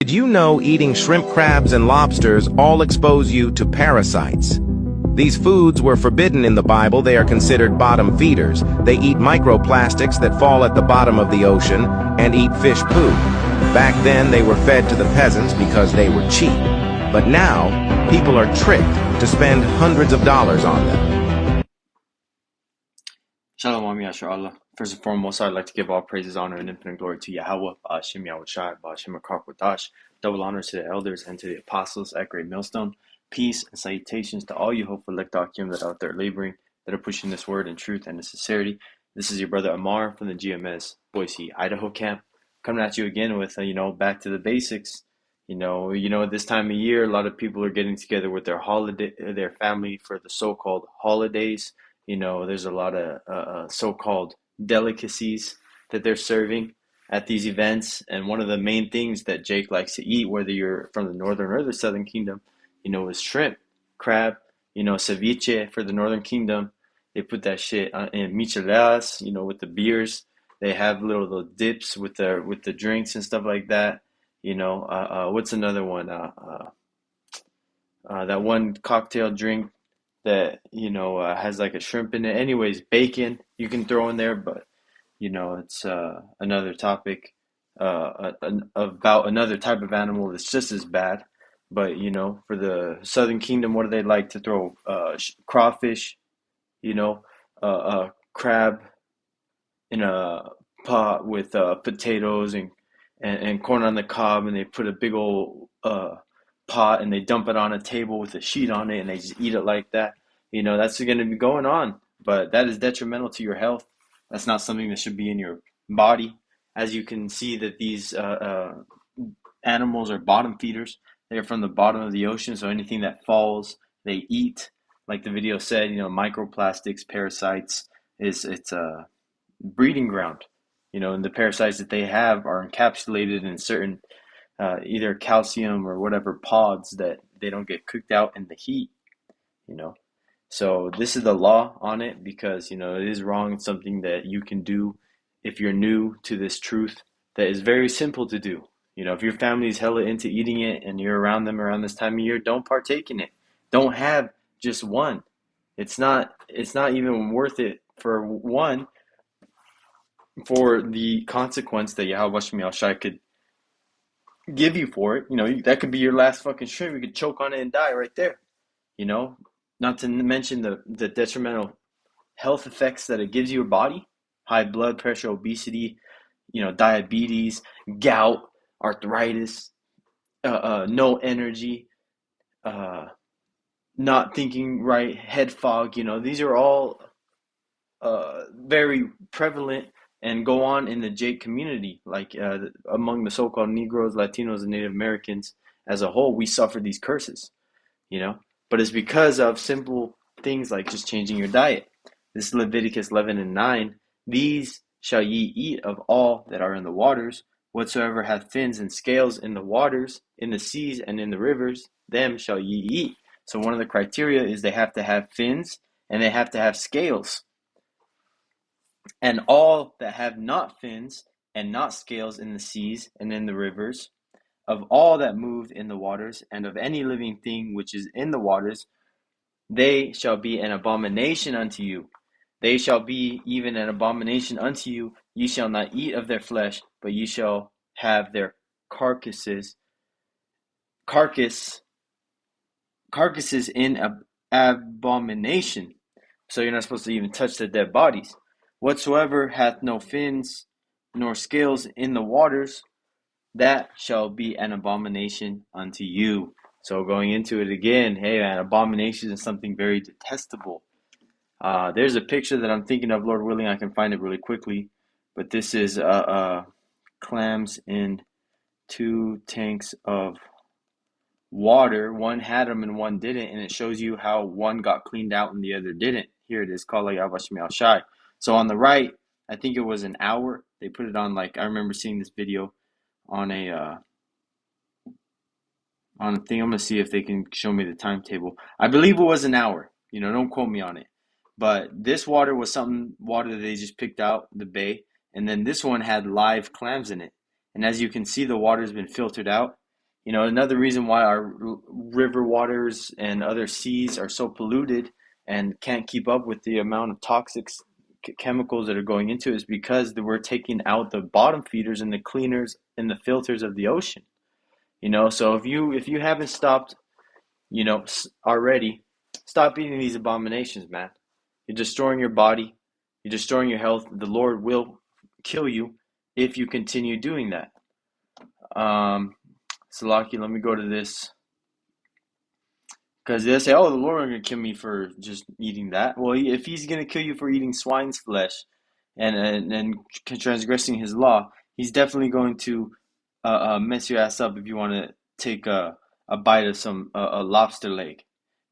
Did you know eating shrimp, crabs, and lobsters all expose you to parasites? These foods were forbidden in the Bible. They are considered bottom feeders. They eat microplastics that fall at the bottom of the ocean and eat fish poo. Back then, they were fed to the peasants because they were cheap. But now, people are tricked to spend hundreds of dollars on them. Shalom, Yasha. First and foremost, I'd like to give all praises, honor, and infinite glory to Yahweh, Ba'ashem Yahushai, Ba'ashem Akarkwadash. Double honors to the elders and to the apostles at Great Millstone. Peace and salutations to all you hopeful Lekdakim that are out there laboring, that are pushing this word in truth and in sincerity. This is your brother Amar from the GMS Boise, Idaho camp, coming at you again with, back to the basics. At this time of year, a lot of people are getting together with their family for the so-called holidays. There's a lot of so-called delicacies that they're serving at these events. And one of the main things that Jake likes to eat, whether you're from the northern or the southern kingdom, is shrimp, crab, ceviche for the northern kingdom. They put that shit in micheladas, with the beers. They have little dips with the drinks and stuff like that. What's another one? That one cocktail drink that has like a shrimp in it. Anyways, bacon you can throw in there, but it's another topic about another type of animal that's just as bad. But for the Southern Kingdom, what do they like to throw? Crawfish, crab in a pot with potatoes and corn on the cob, and they put a big old pot and they dump it on a table with a sheet on it and they just eat it like that. That's going to be going on, but that is detrimental to your health. That's not something that should be in your body. As you can see that these animals are bottom feeders. They're from the bottom of the ocean, so anything that falls, they eat. Like the video said, microplastics, parasites, it's a breeding ground. And the parasites that they have are encapsulated in certain either calcium or whatever pods that they don't get cooked out in the heat. So this is the law on it because it is wrong. It's something that you can do if you're new to this truth that is very simple to do. If your family is hella into eating it and you're around them around this time of year, don't partake in it. Don't have just one. It's not even worth it for one, for the consequence that Yahweh Shemi Shai could give you for it. That could be your last fucking shrimp. You could choke on it and die right there. Not to mention the detrimental health effects that it gives your body: high blood pressure, obesity, diabetes, gout, arthritis, no energy, not thinking right, head fog. These are all very prevalent and go on in the Jake community, like among the so-called Negroes, Latinos, and Native Americans as a whole. We suffer these curses, but it's because of simple things like just changing your diet. This is Leviticus 11:9. These shall ye eat of all that are in the waters. Whatsoever hath fins and scales in the waters, in the seas, and in the rivers, them shall ye eat. So one of the criteria is they have to have fins and they have to have scales. And all that have not fins and not scales in the seas and in the rivers, of all that move in the waters, and of any living thing which is in the waters, they shall be an abomination unto you. They shall be even an abomination unto you. Ye shall not eat of their flesh, but ye shall have their carcasses in abomination. So you're not supposed to even touch the dead bodies. Whatsoever hath no fins nor scales in the waters, that shall be an abomination unto you. So going into it again, hey man, abomination is something very detestable. There's a picture that I'm thinking of, Lord willing, I can find it really quickly. But this is clams in 2 tanks of water. One had them and one didn't, and it shows you how one got cleaned out and the other didn't. Here it is, called like Yahweh Shemi Shai. So on the right, I think it was an hour. They put it on, I remember seeing this video on a thing. I'm gonna see if they can show me the timetable. I believe it was an hour. Don't quote me on it. But this water was water that they just picked out the bay, and then this one had live clams in it. And as you can see, the water's been filtered out. You know, another reason why our river waters and other seas are so polluted and can't keep up with the amount of toxic chemicals that are going into it is because we're taking out the bottom feeders and the cleaners and the filters of the ocean. You know, so if you haven't stopped, already, stop eating these abominations, man. You're destroying your body. You're destroying your health. The Lord will kill you if you continue doing that. Salaki, let me go to this. Because they say, oh, the Lord is going to kill me for just eating that. Well, if he's going to kill you for eating swine's flesh and transgressing his law, he's definitely going to mess your ass up if you want to take a bite of some a lobster leg.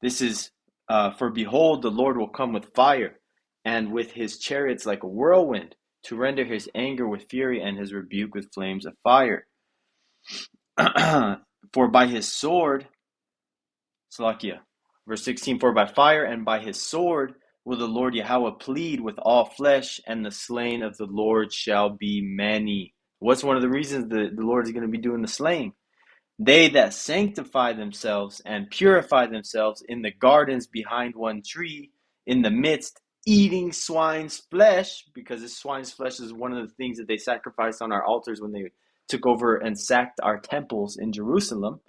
This is, for behold, the Lord will come with fire and with his chariots like a whirlwind to render his anger with fury and his rebuke with flames of fire. For by his sword, Salakia. Verse 16, for by fire and by his sword will the Lord Yahweh plead with all flesh, and the slain of the Lord shall be many. What's one of the reasons the Lord is going to be doing the slaying? They that sanctify themselves and purify themselves in the gardens behind one tree, in the midst, eating swine's flesh, because this swine's flesh is one of the things that they sacrificed on our altars when they took over and sacked our temples in Jerusalem,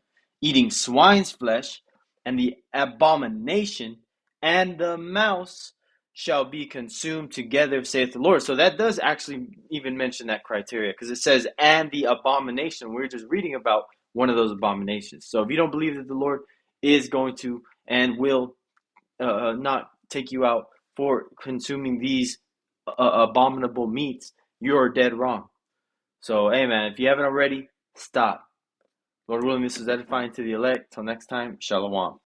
eating swine's flesh, and the abomination and the mouse shall be consumed together, saith the Lord. So that does actually even mention that criteria, because it says, and the abomination. We're just reading about one of those abominations. So if you don't believe that the Lord is going to and will not take you out for consuming these abominable meats, you're dead wrong. So, hey man, if you haven't already, stop. Lord willing, this is edifying to the elect. Till next time, shalom.